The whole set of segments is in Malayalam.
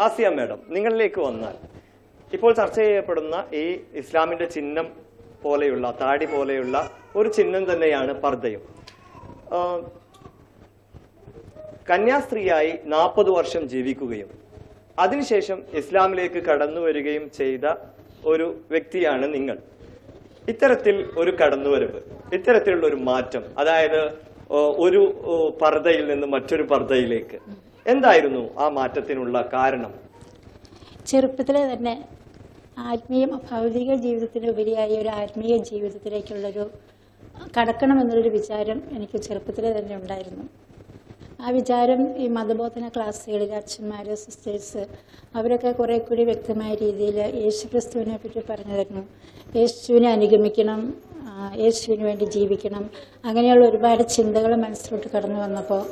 ആസിയ മാഡം, നിങ്ങളിലേക്ക് വന്നാൽ ഇപ്പോൾ ചർച്ച ചെയ്യപ്പെടുന്ന ഈ ഇസ്ലാമിന്റെ ചിഹ്നം പോലെയുള്ള, താടി പോലെയുള്ള ഒരു ചിഹ്നം തന്നെയാണ് പർദ്ദയും. കന്യാസ്ത്രീയായി 40 വർഷം ജീവിക്കുകയും അതിനുശേഷം ഇസ്ലാമിലേക്ക് കടന്നു വരികയും ചെയ്ത ഒരു വ്യക്തിയാണ് നിങ്ങൾ. ഇത്തരത്തിൽ ഒരു കടന്നുവരവ്, ഇത്തരത്തിലുള്ള ഒരു മാറ്റം, അതായത് ഒരു പർദ്ദയിൽ നിന്ന് മറ്റൊരു പർദ്ദയിലേക്ക്, എന്തായിരുന്നു ആ മാറ്റത്തിനുള്ള കാരണം? ചെറുപ്പത്തിലെ തന്നെ ഭൗതിക ജീവിതത്തിനുപരിയായി ഒരു ആത്മീയ ജീവിതത്തിലേക്കുള്ളൊരു കടക്കണമെന്നുള്ളൊരു വിചാരം എനിക്ക് ചെറുപ്പത്തിലെ തന്നെ ഉണ്ടായിരുന്നു. ആ വിചാരം ഈ മതബോധന ക്ലാസ്സുകളിൽ അച്ഛന്മാർ, സിസ്റ്റേഴ്സ് അവരൊക്കെ കുറെ കൂടി വ്യക്തമായ രീതിയിൽ യേശുക്രിസ്തുവിനെ പറ്റി പറഞ്ഞു തരുന്നു. യേശുവിനെ അനുഗമിക്കണം, യേശുവിന് വേണ്ടി ജീവിക്കണം, അങ്ങനെയുള്ള ഒരുപാട് ചിന്തകൾ മനസ്സിലോട്ട് കടന്നു വന്നപ്പോൾ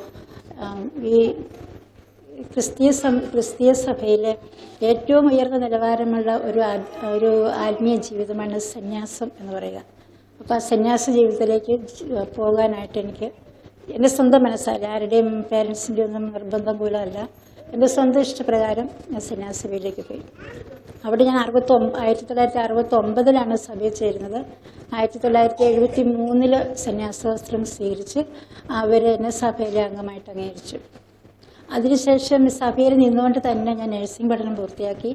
ഈ ക്രിസ്തീയ സഭയിലെ ഏറ്റവും ഉയർന്ന നിലവാരമുള്ള ഒരു ആത്മീയ ജീവിതമാണ് സന്യാസം എന്ന് പറയുക. അപ്പോൾ ആ സന്യാസ ജീവിതത്തിലേക്ക് പോകാനായിട്ട് എനിക്ക് എൻ്റെ സ്വന്തം മനസ്സല്ല, ആരുടെയും പേരൻസിൻ്റെ ഒന്നും നിർബന്ധം കൂലമല്ല, എൻ്റെ സ്വന്തം ഇഷ്ടപ്രകാരം ഞാൻ സന്യാസഭയിലേക്ക് പോയി. അവിടെ ഞാൻ 1969 സഭയിൽ ചേരുന്നത്. 1973 സന്യാസവസ്ത്രം സ്വീകരിച്ച് എന്നെ സഭയിലെ അംഗമായിട്ട് അംഗീകരിച്ചു. അതിനുശേഷം സഭയിൽ നിന്നുകൊണ്ട് തന്നെ ഞാൻ നഴ്സിംഗ് പഠനം പൂർത്തിയാക്കി.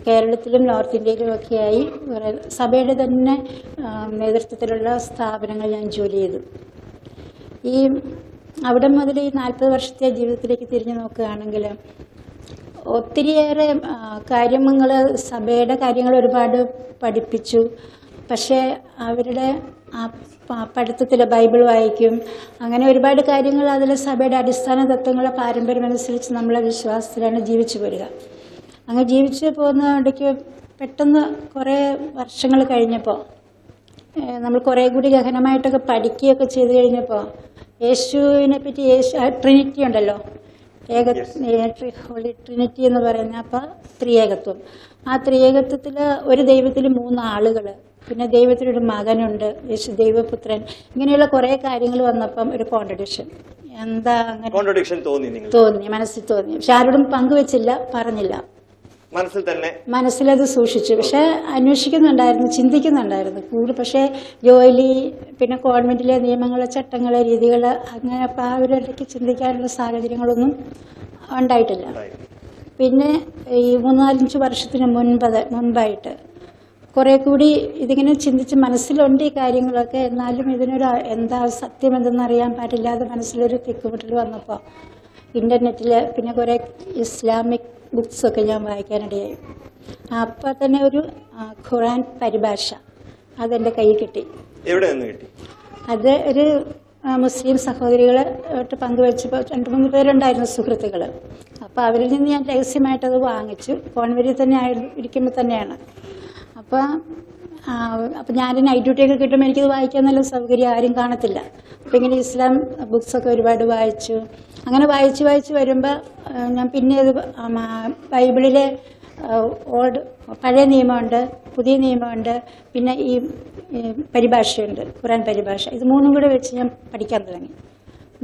കേരളത്തിലും നോർത്ത് ഇന്ത്യയിലും ഒക്കെയായി സഭയുടെ തന്നെ നേതൃത്വത്തിലുള്ള സ്ഥാപനങ്ങൾ ഞാൻ ജോലി ചെയ്തു. അവിടെ മുതൽ ഈ 40 വർഷത്തെ ജീവിതത്തിലേക്ക് തിരിഞ്ഞു നോക്കുകയാണെങ്കിൽ ഒത്തിരിയേറെ കാര്യങ്ങൾ, സഭയുടെ കാര്യങ്ങൾ ഒരുപാട് പഠിപ്പിച്ചു. പക്ഷേ അവരുടെ പഠിത്തത്തിൽ ബൈബിൾ വായിക്കും, അങ്ങനെ ഒരുപാട് കാര്യങ്ങൾ അതിൽ സഭയുടെ അടിസ്ഥാന തത്വങ്ങളെ പാരമ്പര്യമനുസരിച്ച് നമ്മളെ വിശ്വാസത്തിലാണ് ജീവിച്ചു പോരുക. അങ്ങനെ ജീവിച്ചു പോകുന്ന ഇടയ്ക്ക് പെട്ടെന്ന് കുറേ വർഷങ്ങൾ കഴിഞ്ഞപ്പോൾ നമ്മൾ കുറേ കൂടി ഗഹനമായിട്ടൊക്കെ പഠിക്കുകയൊക്കെ ചെയ്ത് കഴിഞ്ഞപ്പോൾ യേശുവിനെ പറ്റി, ട്രിനിറ്റി ഉണ്ടല്ലോ, ഹോളി ട്രിനിറ്റി എന്ന് പറയുന്ന, അപ്പോൾ ത്രിയേകത്വം, ആ ത്രിയേകത്വത്തിൽ ഒരു ദൈവത്തിൽ 3 ആളുകൾ, പിന്നെ ദൈവത്തിനൊരു മകനുണ്ട്, യേശു ദൈവപുത്രൻ, ഇങ്ങനെയുള്ള കുറേ കാര്യങ്ങൾ വന്നപ്പം ഒരു കോൺട്രഡിക്ഷൻ, എന്താ അങ്ങനെ തോന്നി, മനസ്സിൽ തോന്നി. പക്ഷെ ആരോടും പങ്കുവെച്ചില്ല, പറഞ്ഞില്ല, മനസ്സിലത് സൂക്ഷിച്ചു. പക്ഷെ അന്വേഷിക്കുന്നുണ്ടായിരുന്നു, ചിന്തിക്കുന്നുണ്ടായിരുന്നു കൂടുതൽ. പക്ഷേ ജോലി, പിന്നെ ഗവൺമെന്റിലെ നിയമങ്ങള്, ചട്ടങ്ങള്, രീതികള്, അങ്ങനെ അപ്പം ആ ഒരു ഇടയ്ക്ക് ചിന്തിക്കാനുള്ള സാഹചര്യങ്ങളൊന്നും ഉണ്ടായിട്ടില്ല. പിന്നെ ഈ 3-4 വർഷത്തിന് മുൻപായിട്ട് കുറെ കൂടി ഇതിങ്ങനെ ചിന്തിച്ച് മനസ്സിലുണ്ട് ഈ കാര്യങ്ങളൊക്കെ, എന്നാലും ഇതിനൊരു എന്താ സത്യം എന്തെന്നറിയാൻ പാടില്ലാതെ മനസ്സിലൊരു തിക്കുമുട്ടൽ വന്നപ്പോൾ ഇന്റർനെറ്റിൽ പിന്നെ കുറെ ഇസ്ലാമിക് ബുക്സൊക്കെ ഞാൻ വായിക്കാനിടയായി. അപ്പം തന്നെ ഒരു ഖുറാൻ പരിഭാഷ അതെൻ്റെ കയ്യിൽ കിട്ടി. അത് ഒരു മുസ്ലിം സഹോദരികളായിട്ട് പങ്കുവെച്ചപ്പോൾ 2-3 പേരുണ്ടായിരുന്നു, സുഹൃത്തുക്കൾ. അപ്പോൾ അവരിൽ നിന്ന് ഞാൻ രഹസ്യമായിട്ടത് വാങ്ങിച്ചു. ഫോൺ വഴി തന്നെ ഇരിക്കുമ്പോൾ തന്നെയാണ്. അപ്പം ഞാൻ നൈറ്റ് ഡ്യൂട്ടിയൊക്കെ കിട്ടുമ്പോൾ എനിക്കത് വായിക്കാൻ നല്ല സൗകര്യം, ആരും കാണത്തില്ല. അപ്പം ഇങ്ങനെ ഇസ്ലാം ബുക്സൊക്കെ ഒരുപാട് വായിച്ചു. അങ്ങനെ വായിച്ച് വരുമ്പോൾ ഞാൻ പിന്നെ അത് ബൈബിളിലെ പഴയ നിയമമുണ്ട്, പുതിയ നിയമമുണ്ട്, പിന്നെ ഈ പരിഭാഷയുണ്ട്, ഖുറാൻ പരിഭാഷ. ഇത് 3 കൂടെ വെച്ച് ഞാൻ പഠിക്കാൻ തുടങ്ങി.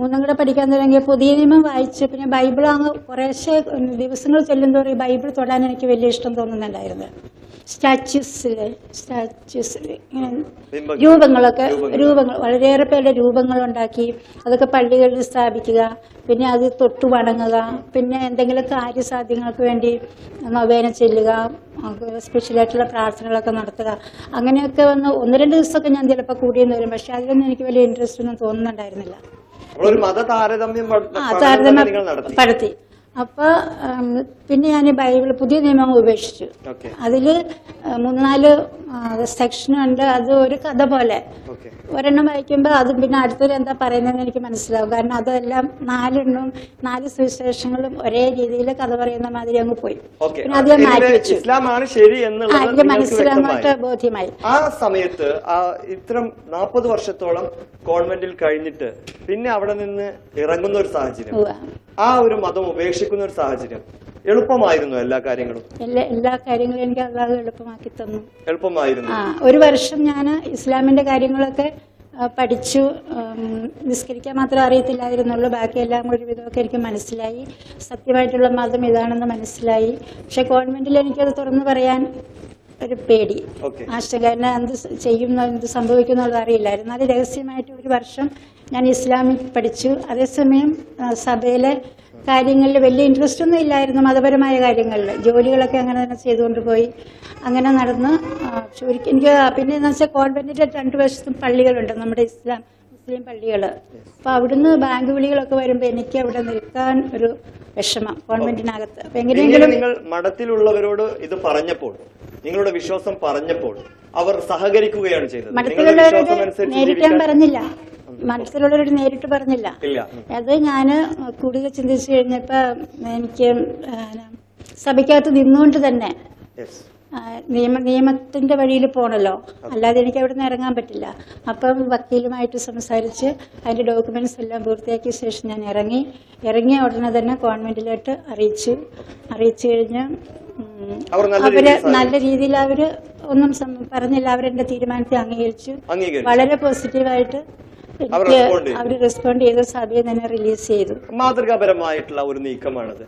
3 കൂടെ പഠിക്കാൻ തുടങ്ങിയ പുതിയ നിയമം വായിച്ച് പിന്നെ ബൈബിൾ അങ്ങ് കുറേശ്ശെ ദിവസങ്ങൾ ചെല്ലുന്തോറും ഈ ബൈബിൾ തൊടാൻ എനിക്ക് വലിയ ഇഷ്ടം തോന്നുന്നുണ്ടായിരുന്നു. സ്റ്റാച്യൂസ് രൂപങ്ങൾ വളരെയേറെ പേരുടെ രൂപങ്ങളുണ്ടാക്കി അതൊക്കെ പള്ളികളിൽ സ്ഥാപിക്കുക, പിന്നെ അത് തൊട്ടു വണങ്ങുക, പിന്നെ എന്തെങ്കിലും കാര്യസാധ്യങ്ങൾക്ക് വേണ്ടി നൊവേന ചെല്ലുക, സ്പെഷ്യലായിട്ടുള്ള പ്രാർത്ഥനകളൊക്കെ നടത്തുക. അങ്ങനെയൊക്കെ വന്ന് 1-2 ദിവസമൊക്കെ ഞാൻ ചിലപ്പോൾ കൂടിയെന്ന് വരും. പക്ഷെ അതിലൊന്നും എനിക്ക് വലിയ ഇൻട്രസ്റ്റ് ഒന്നും തോന്നുന്നുണ്ടായിരുന്നില്ല. താരതമ്യം നടത്തി. അപ്പൊ പിന്നെ ഞാൻ ബൈബിൾ പുതിയ നിയമം ഉപേക്ഷിച്ചു. അതില് 3-4 സെക്ഷനുണ്ട്. അത് ഒരു കഥ പോലെ ഒരെണ്ണം വായിക്കുമ്പോൾ അതും പിന്നെ അടുത്തൊരു എന്താ പറയുന്നതെന്ന് എനിക്ക് മനസ്സിലാവും. കാരണം അതെല്ലാം 4 സുവിശേഷങ്ങളും ഒരേ രീതിയിൽ കഥ പറയുന്ന മാതിരി അങ്ങ് പോയി. പിന്നെ അത് ഞാൻ മാറ്റി വെച്ചു. എനിക്ക് മനസ്സിലായിട്ട് ബോധ്യമായി. ആ സമയത്ത് ഇത്തരം 40 വർഷത്തോളം കോൺവെന്റിൽ കഴിഞ്ഞിട്ട് പിന്നെ അവിടെ നിന്ന് ഇറങ്ങുന്ന ഒരു സാഹചര്യം, ആ ഒരു മതം ഉപേക്ഷിക്കുന്ന ഒരു സാഹചര്യം എളുപ്പമായിരുന്നു? എല്ലാ കാര്യങ്ങളും എനിക്ക് അല്ലാതെ എളുപ്പമാക്കി തന്നു. എളുപ്പമായിരുന്നു. 1 വർഷം ഞാൻ ഇസ്ലാമിന്റെ കാര്യങ്ങളൊക്കെ പഠിച്ചു. നിസ്കരിക്കാൻ മാത്രം അറിയത്തില്ലായിരുന്നുള്ളൂ, ബാക്കിയെല്ലാം ഒരുവിധമൊക്കെ എനിക്ക് മനസ്സിലായി. സത്യമായിട്ടുള്ള മതം ഇതാണെന്ന് മനസ്സിലായി. പക്ഷെ കോൺവെന്റിൽ എനിക്കത് തുറന്നു പറയാൻ ഒരു പേടി, ആശങ്ക. എന്നെ എന്ത് ചെയ്യുന്ന എന്ത് സംഭവിക്കുന്നുള്ളത് അറിയില്ലായിരുന്നു. അത് രഹസ്യമായിട്ട് 1 വർഷം ഞാൻ ഇസ്ലാമിക് പഠിച്ചു. അതേസമയം സഭയിലെ കാര്യങ്ങളിൽ വലിയ ഇൻട്രസ്റ്റ് ഒന്നും ഇല്ലായിരുന്നു. മതപരമായ കാര്യങ്ങളിൽ ജോലികളൊക്കെ അങ്ങനെ തന്നെ ചെയ്തുകൊണ്ട് പോയി. അങ്ങനെ നടന്ന് എനിക്ക് പിന്നെ എന്ന് വെച്ചാൽ കോൺവെന്റിന്റെ 2 വശത്തും പള്ളികളുണ്ട്, നമ്മുടെ മുസ്ലിം പള്ളികൾ. അപ്പൊ അവിടുന്ന് ബാങ്ക് വിളികളൊക്കെ വരുമ്പോൾ എനിക്ക് അവിടെ നിൽക്കാൻ ഒരു വിഷമം കോൺവെന്റിനകത്ത്. അപ്പൊ എങ്ങനെയെങ്കിലും നിങ്ങൾ മഠത്തിലുള്ളവരോട് ഇത് പറഞ്ഞപ്പോൾ, നിങ്ങളുടെ വിശ്വാസം പറഞ്ഞപ്പോൾ അവർ സഹകരിക്കുകയാണ് ചെയ്തത്. മഠത്തിലുള്ളവരോട് നേരിട്ട് പറഞ്ഞില്ല, മനസ്സിലുള്ളവരോട് നേരിട്ട് പറഞ്ഞില്ല. അത് ഞാൻ കൂടുതൽ ചിന്തിച്ചു കഴിഞ്ഞപ്പോ എനിക്ക് സഭയ്ക്കകത്ത് നിന്നുകൊണ്ട് തന്നെ നിയമത്തിന്റെ വഴിയിൽ പോകണല്ലോ, അല്ലാതെ എനിക്ക് അവിടെ നിന്ന് ഇറങ്ങാൻ പറ്റില്ല. അപ്പം വക്കീലുമായിട്ട് സംസാരിച്ച് അതിന്റെ ഡോക്യുമെന്റ്സ് എല്ലാം പൂർത്തിയാക്കിയ ശേഷം ഞാൻ ഇറങ്ങിയ ഉടനെ തന്നെ കോൺവെന്റിലോട്ട് അറിയിച്ചു കഴിഞ്ഞ് അവര് നല്ല രീതിയിൽ അവര് ഒന്നും പറഞ്ഞില്ല. അവരെന്റെ തീരുമാനത്തെ അംഗീകരിച്ചു. വളരെ പോസിറ്റീവായിട്ട് അവർ റെസ്പോണ്ട് ചെയ്ത് സഭയെ തന്നെ റിലീസ് ചെയ്തു. മാതൃകാപരമായിട്ടുള്ള ഒരു നീക്കമാണത്.